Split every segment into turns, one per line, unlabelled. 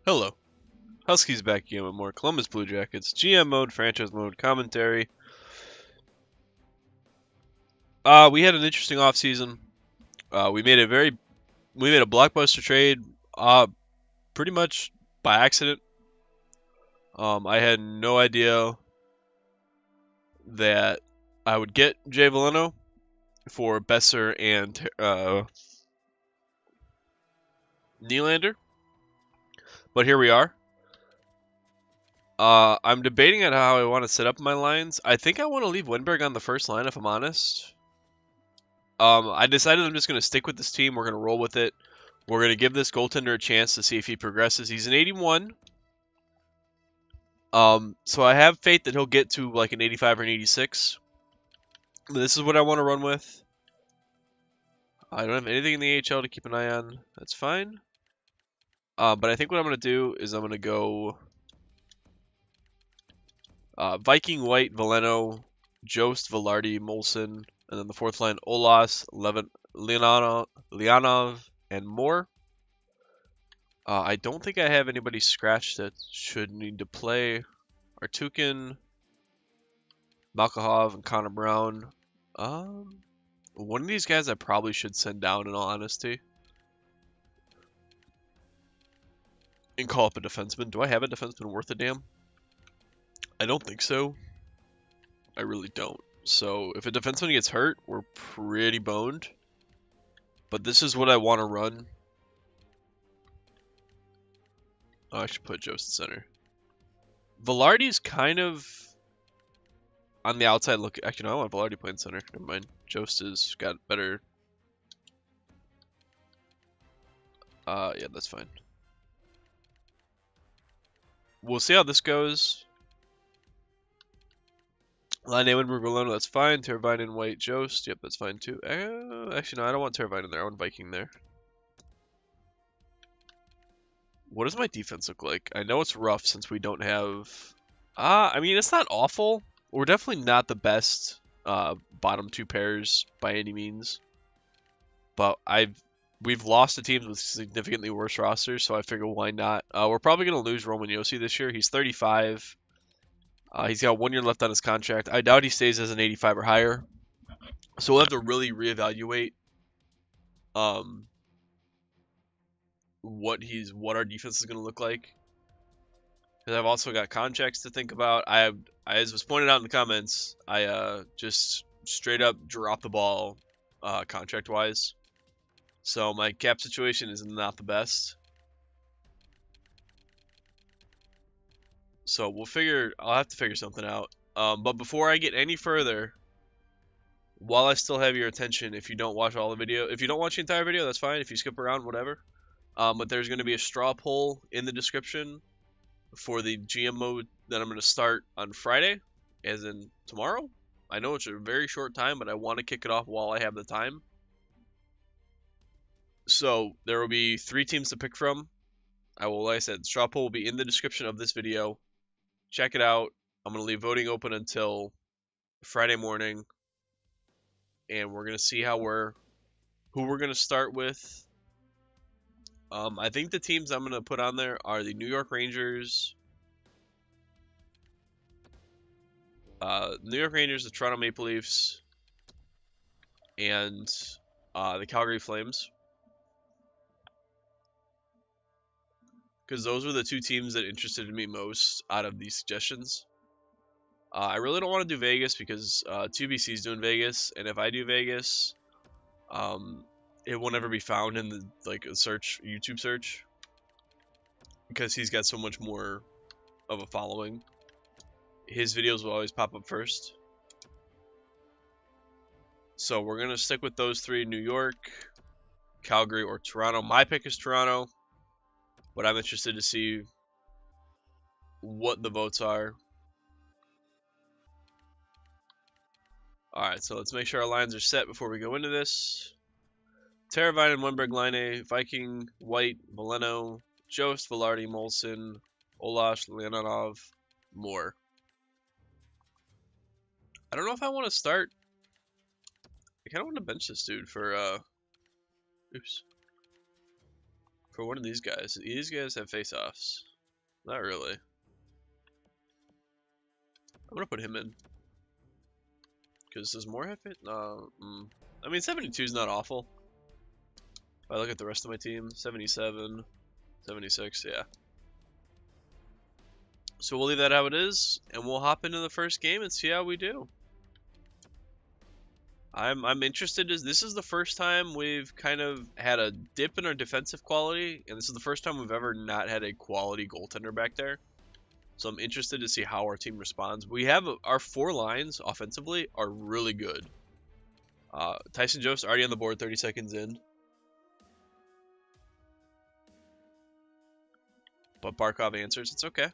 Hello. Huskies back again with more Columbus Blue Jackets, GM mode, franchise mode, commentary. We had an interesting offseason. We made a blockbuster trade, pretty much by accident. I had no idea that I would get Jay Veleno for Besser and Nylander, but here we are. I'm debating on how I want to set up my lines. I think I want to leave Wenberg on the first line, if I'm honest. I decided I'm just going to stick with this team. We're going to roll with it. We're going to give this goaltender a chance to see if he progresses. He's an 81. So I have faith that he'll get to like an 85 or an 86. But this is what I want to run with. I don't have anything in the AHL to keep an eye on. That's fine. But I think what I'm going to do is I'm going to go Viking, White, Veleno, Jost, Velarde, Molson, and then the fourth line, Olas, Leonov, and Moore. I don't think I have anybody scratched that should need to play. Artukin, Malkahov, and Connor Brown. One of these guys I probably should send down in all honesty. And call up a defenseman. Do I have a defenseman worth a damn? I don't think so. I really don't. So if a defenseman gets hurt, we're pretty boned. But this is what I want to run. Oh, I should put Jost at center. Velarde's kind of on the outside look. Actually, no, I want Velarde playing center. Never mind. Jost has got better. Yeah, that's fine. We'll see how this goes. Line A, Winberg, Veleno, that's fine. Teravainen, White, Jost. Yep, that's fine too. Actually, no, I don't want Teravainen there. I want Viking there. What does my defense look like? I know it's rough since we don't have... I mean, it's not awful. We're definitely not the best bottom two pairs by any means. But we've lost to teams with significantly worse rosters, so I figure why not. We're probably going to lose Roman Josi this year. He's 35. He's got 1 year left on his contract. I doubt he stays as an 85 or higher. So we'll have to really reevaluate what our defense is going to look like. Because I've also got contracts to think about. As was pointed out in the comments, I just straight up drop the ball contract wise. So my cap situation is not the best. So I'll have to figure something out. But before I get any further, while I still have your attention, if you don't watch all the video, if you don't watch the entire video, that's fine. If you skip around, whatever. But there's going to be a straw poll in the description for the GM mode that I'm going to start on Friday, as in tomorrow. I know it's a very short time, but I want to kick it off while I have the time. So there will be 3 teams to pick from. Like I said, straw poll will be in the description of this video. Check it out. I'm going to leave voting open until Friday morning. And we're going to see who we're going to start with. I think the teams I'm going to put on there are the New York Rangers, the Toronto Maple Leafs, and the Calgary Flames. Because those were the 2 teams that interested me most out of these suggestions. I really don't want to do Vegas because 2BC is doing Vegas, and if I do Vegas, it will never be found in the YouTube search, because he's got so much more of a following. His videos will always pop up first. So we're gonna stick with those 3: New York, Calgary, or Toronto. My pick is Toronto, but I'm interested to see what the votes are. Alright, so let's make sure our lines are set before we go into this. Teravainen, Wenberg, Line, Viking, White, Veleno, Jost, Velarde, Molson, Olash, Leonov, Moore. I don't know if I want to start. I kind of want to bench this dude for, oops. for one of these guys. These guys have face-offs. Not really. I'm gonna put him in. Because does Moore have it? I mean, 72 is not awful. If I look at the rest of my team, 77, 76, yeah. So we'll leave that how it is, and we'll hop into the first game and see how we do. I'm interested. This is the first time we've kind of had a dip in our defensive quality, and this is the first time we've ever not had a quality goaltender back there. So I'm interested to see how our team responds. We have our 4 lines offensively are really good. Tyson Jost already on the board, 30 seconds in. But Barkov answers. It's okay.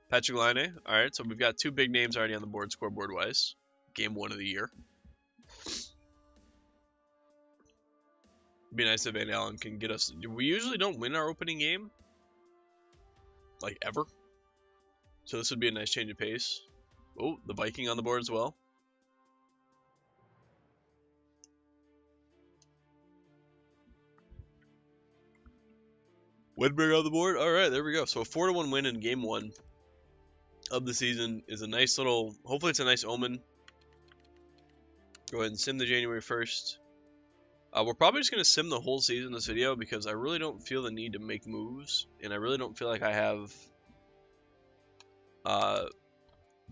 Patrick Laine. All right, so we've got 2 big names already on the board, scoreboard-wise. Game 1 of the year. Be nice if Van Allen can get us. We usually don't win our opening game, like ever. So this would be a nice change of pace. Oh, the Viking on the board as well. Wedberg on the board. All right, there we go. So a 4-1 win in game 1 of the season is a nice little. Hopefully, it's a nice omen. Go ahead and sim the January 1st. We're probably just going to sim the whole season this video because I really don't feel the need to make moves. And I really don't feel like I have...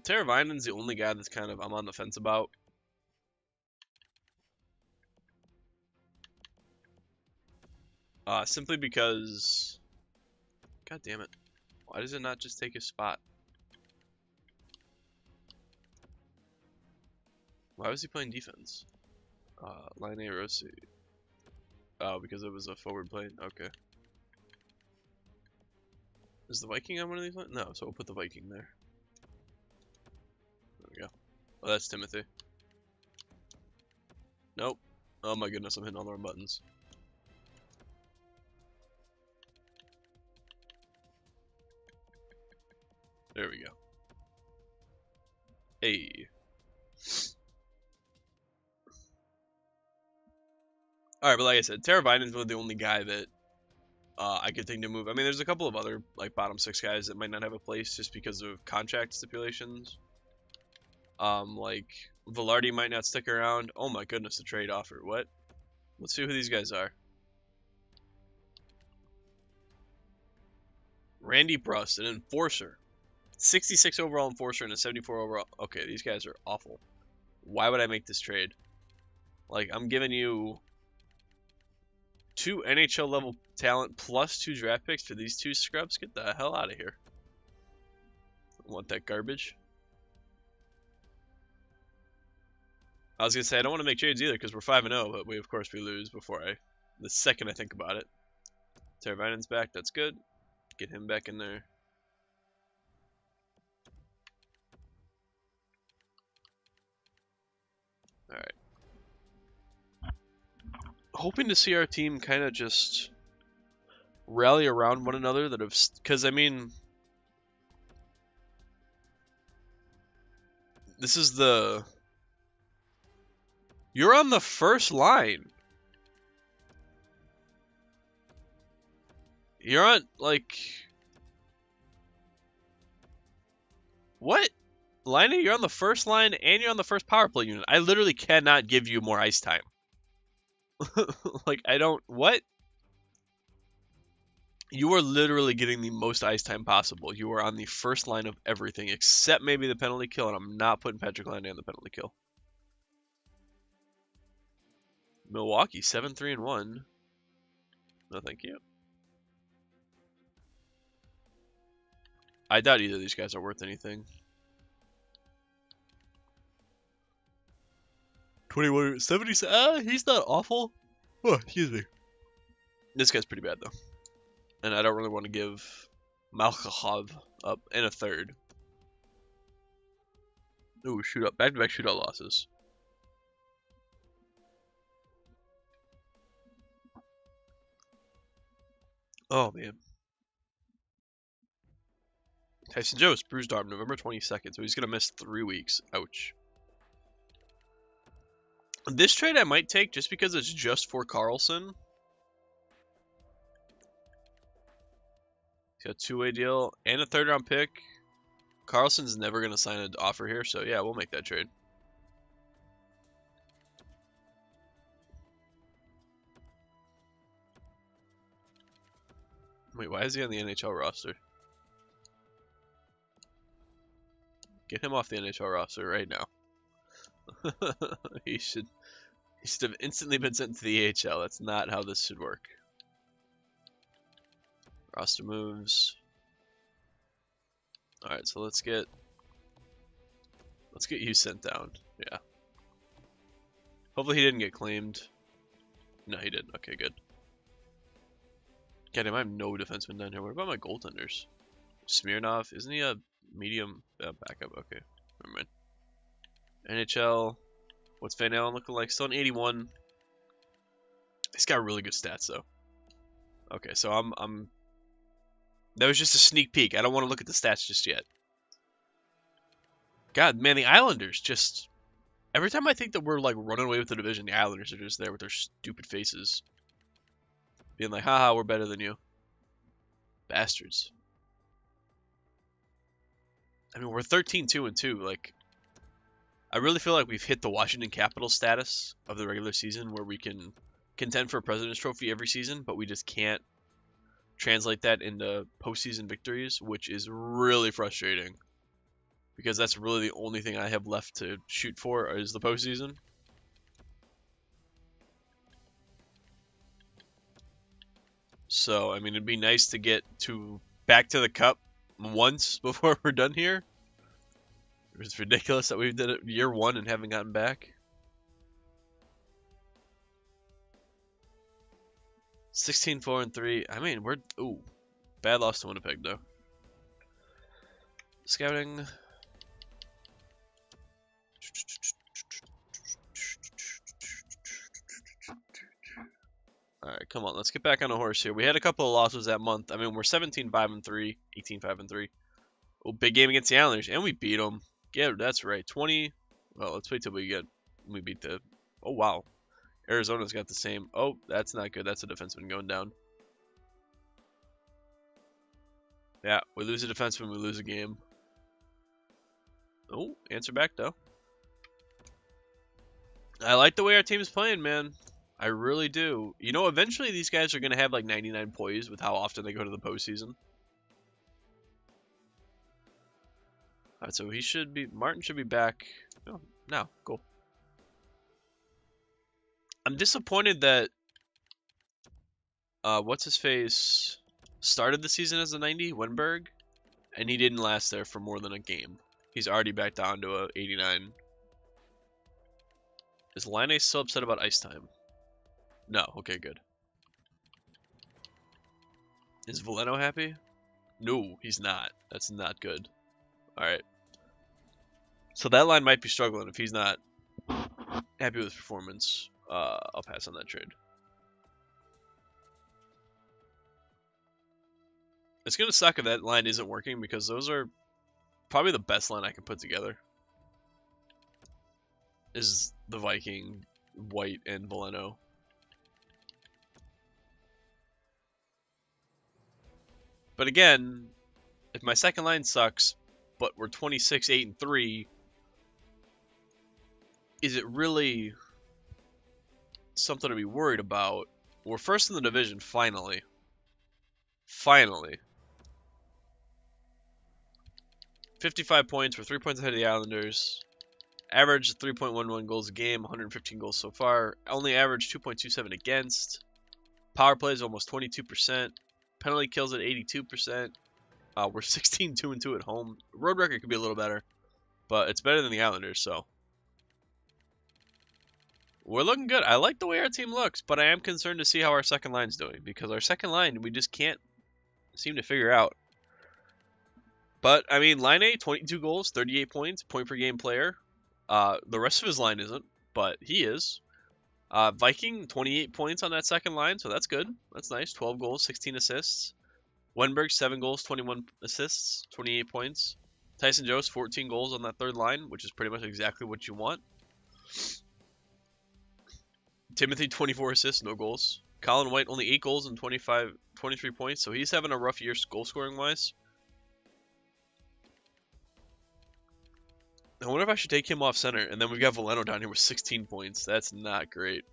Teravainen's the only guy that's kind of I'm on the fence about. Simply because... God damn it. Why does it not just take his spot? Why was he playing defense? Line A Rossi. Oh, because it was a forward play? Okay. Is the Viking on one of these lines? No, so we'll put the Viking there. There we go. Oh, that's Timothy. Nope. Oh my goodness, I'm hitting all the wrong buttons. There we go. Hey. Alright, but like I said, Teravainen's really the only guy that I could think to move. I mean, there's a couple of other like bottom 6 guys that might not have a place just because of contract stipulations. Like Velarde might not stick around. Oh my goodness, the trade offer. What? Let's see who these guys are. Randy Brust, an enforcer. 66 overall enforcer and a 74 overall. Okay, these guys are awful. Why would I make this trade? Like, I'm giving you 2 NHL level talent plus 2 draft picks for these 2 scrubs. Get the hell out of here. I want that garbage. I was gonna say I don't want to make trades either because we're 5-0, but we of course we lose before the second I think about it. Teravainen's back. That's good. Get him back in there. All right. Hoping to see our team kind of just rally around one another. Because I mean, this is you're on the first line. You're on like what? Laine, you're on the first line and you're on the first power play unit. I literally cannot give you more ice time. Like, I don't... What? You are literally getting the most ice time possible. You are on the first line of everything, except maybe the penalty kill, and I'm not putting Patrick Laine on the penalty kill. Milwaukee, 7-3-1. No, thank you. I doubt either of these guys are worth anything. 21, 70, he's not awful. Oh, excuse me. This guy's pretty bad, though. And I don't really want to give Malkhov up in a third. Ooh, back-to-back shootout losses. Oh, man. Tyson Jost, bruised arm, November 22nd, so he's going to miss 3 weeks. Ouch. This trade I might take just because it's just for Carlson. Got a two-way deal and a third-round pick. Carlson's never going to sign an offer here, so yeah, we'll make that trade. Wait, why is he on the NHL roster? Get him off the NHL roster right now. He should have instantly been sent to the AHL. That's not how this should work. Roster moves. Alright, so let's get you sent down. Yeah. Hopefully he didn't get claimed. No, he didn't. Okay, good. God damn, I have no defenseman down here. What about my goaltenders? Smirnov, isn't he a medium backup? Okay, never mind. NHL, what's Van Allen looking like? Still an 81. He's got really good stats though. Okay, so I'm. That was just a sneak peek. I don't want to look at the stats just yet. God, man, the Islanders just. Every time I think that we're like running away with the division, the Islanders are just there with their stupid faces. Being like, haha, we're better than you. Bastards. I mean, we're 13-2-2. Like, I really feel like we've hit the Washington Capitals status of the regular season where we can contend for a President's Trophy every season, but we just can't translate that into postseason victories, which is really frustrating. Because that's really the only thing I have left to shoot for is the postseason. So, I mean, it'd be nice to get back to the cup once before we're done here. It's ridiculous that we've done it year one and haven't gotten back. 16-4-3. I mean, we're bad loss to Winnipeg though. Scouting. Alright, come on, let's get back on a horse here. We had a couple of losses that month. I mean, we're 17-5-3, 18-5-3. Oh, big game against the Islanders, and we beat them. Yeah, that's right. 20. Well, let's wait till we beat the. Oh wow, Arizona's got the same. Oh, that's not good. That's a defenseman going down. Yeah, we lose a defenseman, we lose a game. Oh, answer back though. I like the way our team's playing, man. I really do. You know, eventually these guys are gonna have like 99 poise with how often they go to the postseason. Alright, so Martin should be back. Oh, now, cool. I'm disappointed that, what's his face started the season as a 90, Wenberg, and he didn't last there for more than a game. He's already back down to a 89. Is Line still upset about ice time? No, okay, good. Is Veleno happy? No, he's not. That's not good. Alright. So that line might be struggling if he's not happy with his performance. I'll pass on that trade. It's going to suck if that line isn't working because those are probably the best line I can put together. Is the Viking, White, and Veleno. But again, if my second line sucks, but we're 26-8-3, is it really something to be worried about? We're first in the division, finally. Finally. 55 points, we're 3 points ahead of the Islanders. Average 3.11 goals a game, 115 goals so far. Only average 2.27 against. Power play is almost 22%. Penalty kills at 82%. We're 16-2-2 at home. Road record could be a little better, but it's better than the Islanders, so. We're looking good. I like the way our team looks, but I am concerned to see how our second line's doing, because our second line, we just can't seem to figure out. But, I mean, line A, 22 goals, 38 points, point per game player. The rest of his line isn't, but he is. Viking, 28 points on that second line, so that's good. That's nice. 12 goals, 16 assists. Wenberg, 7 goals, 21 assists, 28 points. Tyson Jost, 14 goals on that third line, which is pretty much exactly what you want. Timothy, 24 assists, no goals. Colin White only 8 goals and 23 points, so he's having a rough year goal scoring wise. I wonder if I should take him off center, and then we've got Veleno down here with 16 points. That's not great.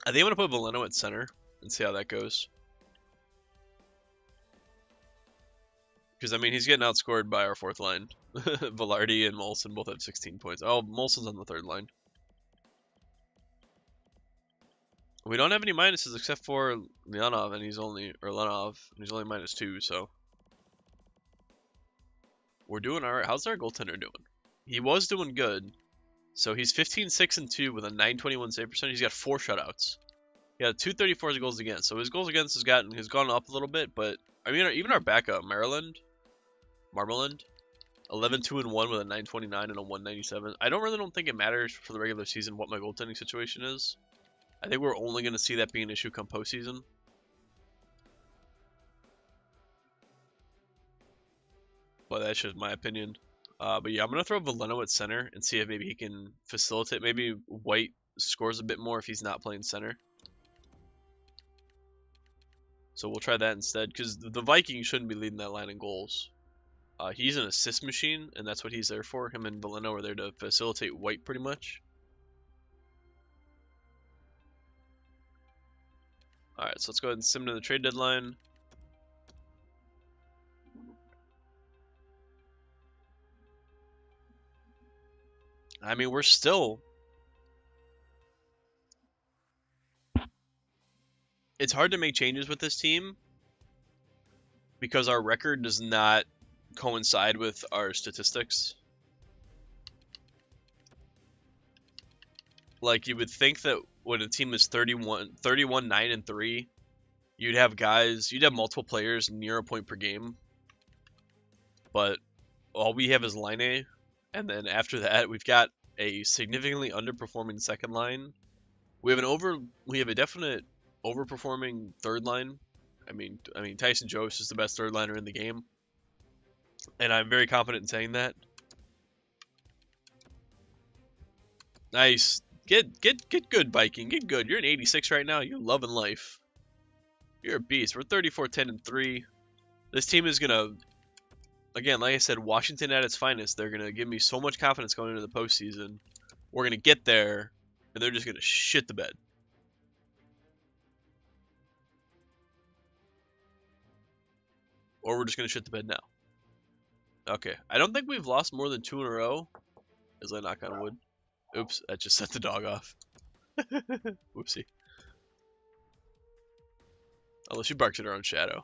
I think I'm going to put Veleno at center and see how that goes. Because, I mean, he's getting outscored by our fourth line. Velarde and Molson both have 16 points. Oh, Molson's on the third line. We don't have any minuses except for Leonov, and he's only -2, so we're doing all right. How's our goaltender doing? He was doing good, so he's 15-6-2 with a 921 save percentage. He's got 4 shutouts. He had 234 as goals against, so his goals against has gone up a little bit. But I mean, even our backup Marmland, 11-2-1 with a 929 and a 197. I don't think it matters for the regular season what my goaltending situation is. I think we're only going to see that be an issue come postseason. But that's just my opinion. But yeah, I'm going to throw Veleno at center and see if maybe he can facilitate. Maybe White scores a bit more if he's not playing center. So we'll try that instead, because the Vikings shouldn't be leading that line in goals. He's an assist machine, and that's what he's there for. Him and Veleno are there to facilitate White pretty much. Alright, so let's go ahead and sim to the trade deadline. I mean, we're still... It's hard to make changes with this team because our record does not coincide with our statistics. Like, you would think that when a team is 31-9-3, you'd have multiple players near a point per game. But all we have is line A, and then after that, we've got a significantly underperforming second line. We have a definite overperforming third line. I mean, Tyson Jost is the best third liner in the game, and I'm very confident in saying that. Nice. Get good, Viking. Get good. You're an 86 right now. You're loving life. You're a beast. We're 34-10-3. This team is gonna, again, like I said, Washington at its finest. They're gonna give me so much confidence going into the postseason. We're gonna get there, and they're just gonna shit the bed. Or we're just gonna shit the bed now. Okay. I don't think we've lost more than 2 in a row, as I knock on wood. Oops, that just set the dog off. Whoopsie. Unless she barks at her own shadow.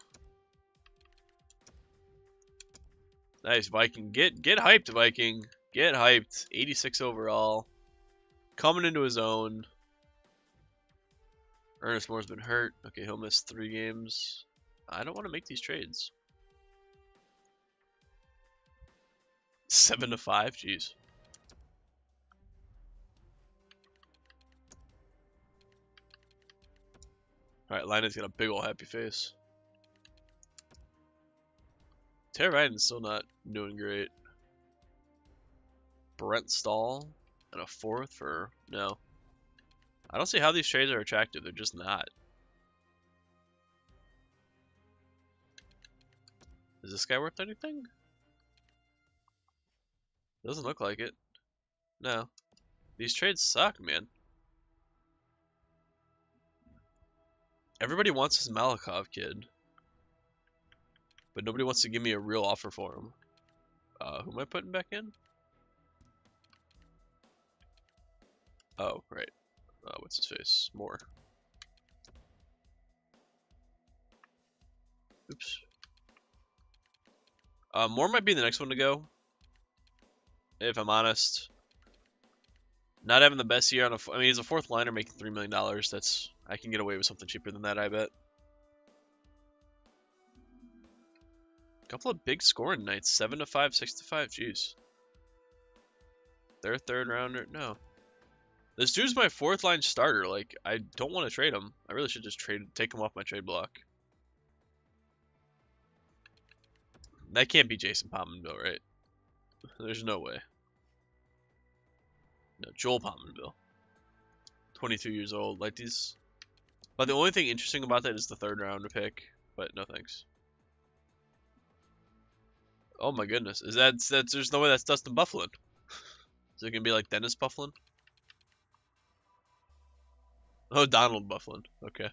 Nice, Viking. Get hyped, Viking. Get hyped. 86 overall. Coming into his own. Ernest Moore's been hurt. Okay, he'll miss 3 games. I don't want to make these trades. 7-5? Jeez. Alright, Linus got a big ol' happy face. Teravainen's still not doing great. Brent Stahl and a 4th for... No. I don't see how these trades are attractive. They're just not. Is this guy worth anything? Doesn't look like it. No. These trades suck, man. Everybody wants this Malikov kid. But nobody wants to give me a real offer for him. Who am I putting back in? Oh, right. What's his face? Moore. Oops. Moore might be the next one to go. If I'm honest. Not having the best year on a... I mean, he's a 4th liner making $3 million. That's... I can get away with something cheaper than that, I bet. A couple of big scoring nights. 7-5, 6-5. Jeez. Their 3rd rounder? No. This dude's my 4th line starter. Like, I don't want to trade him. I really should just take him off my trade block. That can't be Jason Pominville, right? There's no way. No, Joel Pominville. 22 years old. Like, these... But the only thing interesting about that is the third round pick. But no thanks. Oh my goodness, is that's there's no way that's Dustin Bufflin. Is it gonna be like Dennis Bufflin? Oh, Donald Bufflin. Okay.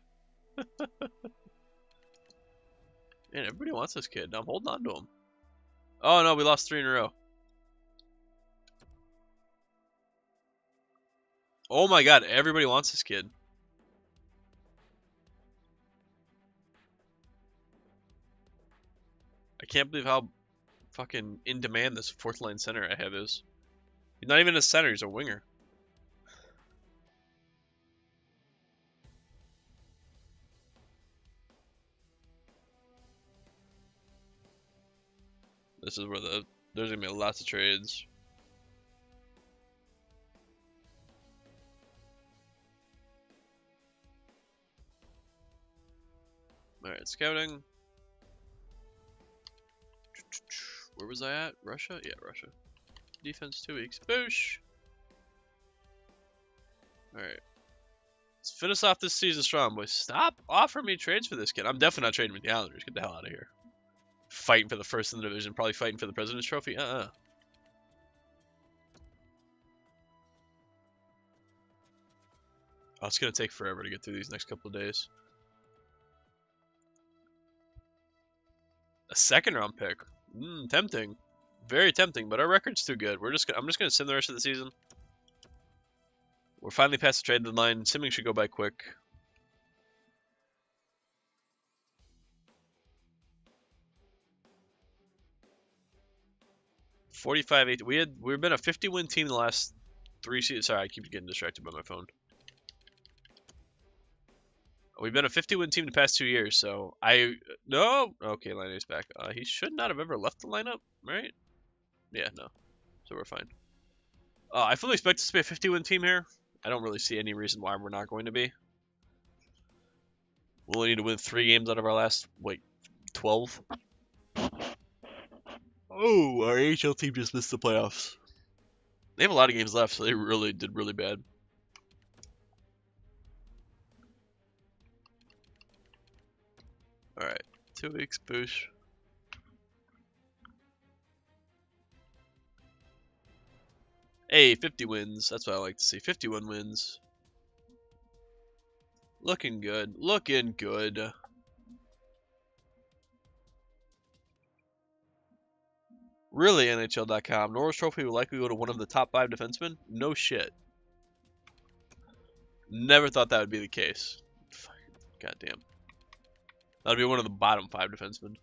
Man, everybody wants this kid. I'm holding on to him. Oh no, we lost 3 in a row. Oh my god, everybody wants this kid. I can't believe how fucking in demand this fourth line center I have is. He's not even a center, he's a winger. This is where there's gonna be lots of trades. Alright, scouting. Where was I at? Russia? Yeah, Russia. Defense 2 weeks. Boosh! Alright. Let's finish off this season strong, boys. Stop offering me trades for this kid. I'm definitely not trading with the Islanders. Get the hell out of here. Fighting for the first in the division. Probably fighting for the President's Trophy. Oh, it's going to take forever to get through these next couple of days. A second round pick. Tempting. Very tempting, but our record's too good. I'm just going to sim the rest of the season. We're finally past the trade deadline. Simming should go by quick. $45-8. We've been a 50-win team the last 3 seasons. Sorry, I keep getting distracted by my phone. We've been a 50-win team the past 2 years, so no. Okay, Liney's back. He should not have ever left the lineup, right? Yeah, no. So we're fine. I fully expect us to be a 50-win team here. I don't really see any reason why we're not going to be. We'll only need to win 3 games out of our last, 12. Oh, our AHL team just missed the playoffs. They have a lot of games left, so they really did really bad. Alright, 2 weeks, boosh. Hey, 50 wins. That's what I like to see. 51 wins. Looking good. Looking good. Really, NHL.com. Norris Trophy will likely go to one of the top 5 defensemen? No shit. Never thought that would be the case. Goddamn. That would be one of the bottom 5 defensemen.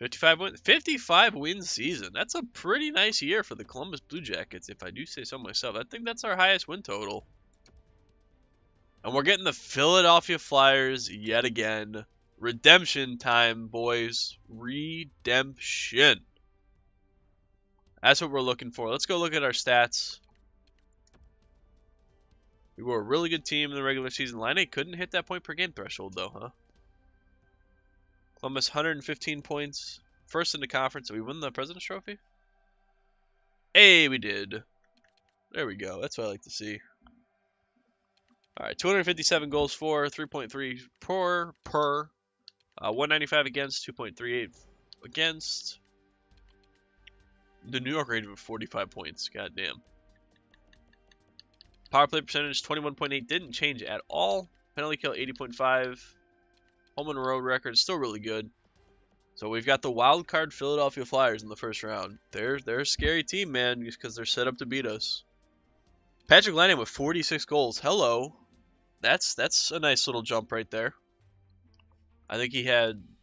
55 win season. That's a pretty nice year for the Columbus Blue Jackets, if I do say so myself. I think that's our highest win total. And we're getting the Philadelphia Flyers yet again. Redemption time, boys. Redemption. That's what we're looking for. Let's go look at our stats. We were a really good team in the regular season. Line 8 couldn't hit that point per game threshold, though, huh? Columbus, 115 points. First in the conference. Did we win the President's Trophy? Hey, we did. There we go. That's what I like to see. Alright, 257 goals for, 3.3 per. 195 against, 2.38 against. The New York Rangers with 45 points. God damn. Power play percentage, 21.8. Didn't change at all. Penalty kill, 80.5. Home and road record, still really good. So we've got the wild card Philadelphia Flyers in the first round. They're a scary team, man, just because they're set up to beat us. Patrick Laine with 46 goals. Hello. That's a nice little jump right there. I think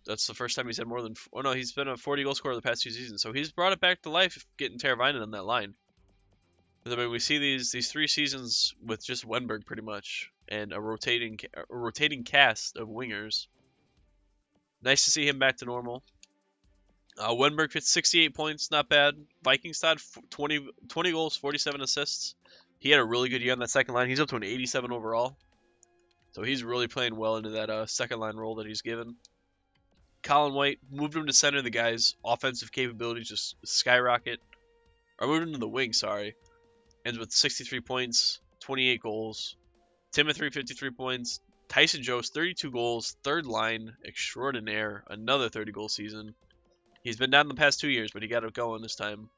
that's the first time he's had more than, oh no, he's been a 40 goal scorer the past 2 seasons. So he's brought it back to life getting Teravainen on that line. I mean, we see these 3 seasons with just Wenberg pretty much and a rotating cast of wingers. Nice to see him back to normal. Wenberg hit 68 points, not bad. Vikingstad, 20 goals, 47 assists. He had a really good year on that second line. He's up to an 87 overall. So he's really playing well into that second line role that he's given. Colin White, moved him to center. The guy's offensive capabilities just skyrocket. Or moved him to the wing, sorry. Ends with 63 points, 28 goals, Tim at 353 points. Tyson Jost, 32 goals, third line extraordinaire, another 30-goal season. He's been down the past 2 years, but he got it going this time.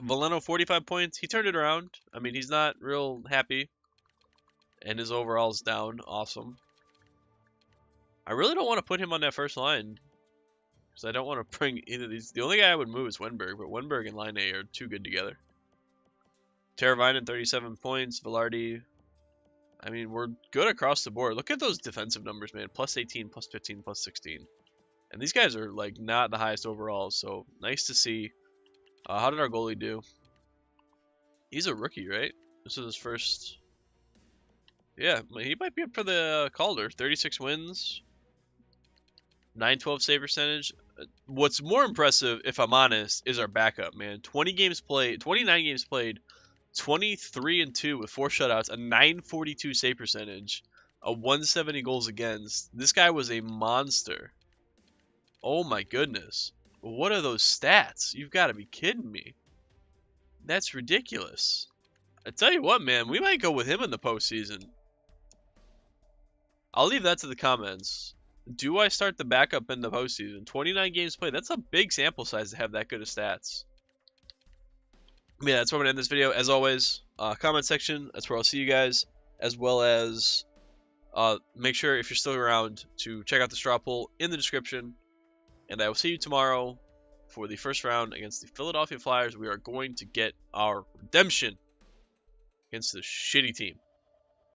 Valeno, 45 points. He turned it around. I mean, he's not real happy, and his overall's down. Awesome. I really don't want to put him on that first line, because I don't want to bring either of these. The only guy I would move is Wenberg, but Wenberg and Line A are too good together. Teravainen, 37 points. Velarde, I mean, we're good across the board. Look at those defensive numbers, man. Plus 18, plus 15, plus 16. And these guys are, like, not the highest overall, so nice to see. How did our goalie do? He's a rookie, right? This is his first... Yeah, he might be up for the Calder. 36 wins. 912 save percentage. What's more impressive, if I'm honest, is our backup, man. 29 games played, 23-2 with 4 shutouts, a 942 save percentage, a 170 goals against. This guy was a monster. Oh my goodness. What are those stats? You've got to be kidding me. That's ridiculous. I tell you what, man, we might go with him in the postseason. I'll leave that to the comments. Do I start the backup in the postseason? 29 games played. That's a big sample size to have that good of stats. Yeah, that's where I'm going to end this video. As always, comment section. That's where I'll see you guys. As well as make sure, if you're still around, to check out the straw poll in the description. And I will see you tomorrow for the first round against the Philadelphia Flyers. We are going to get our redemption against the shitty team.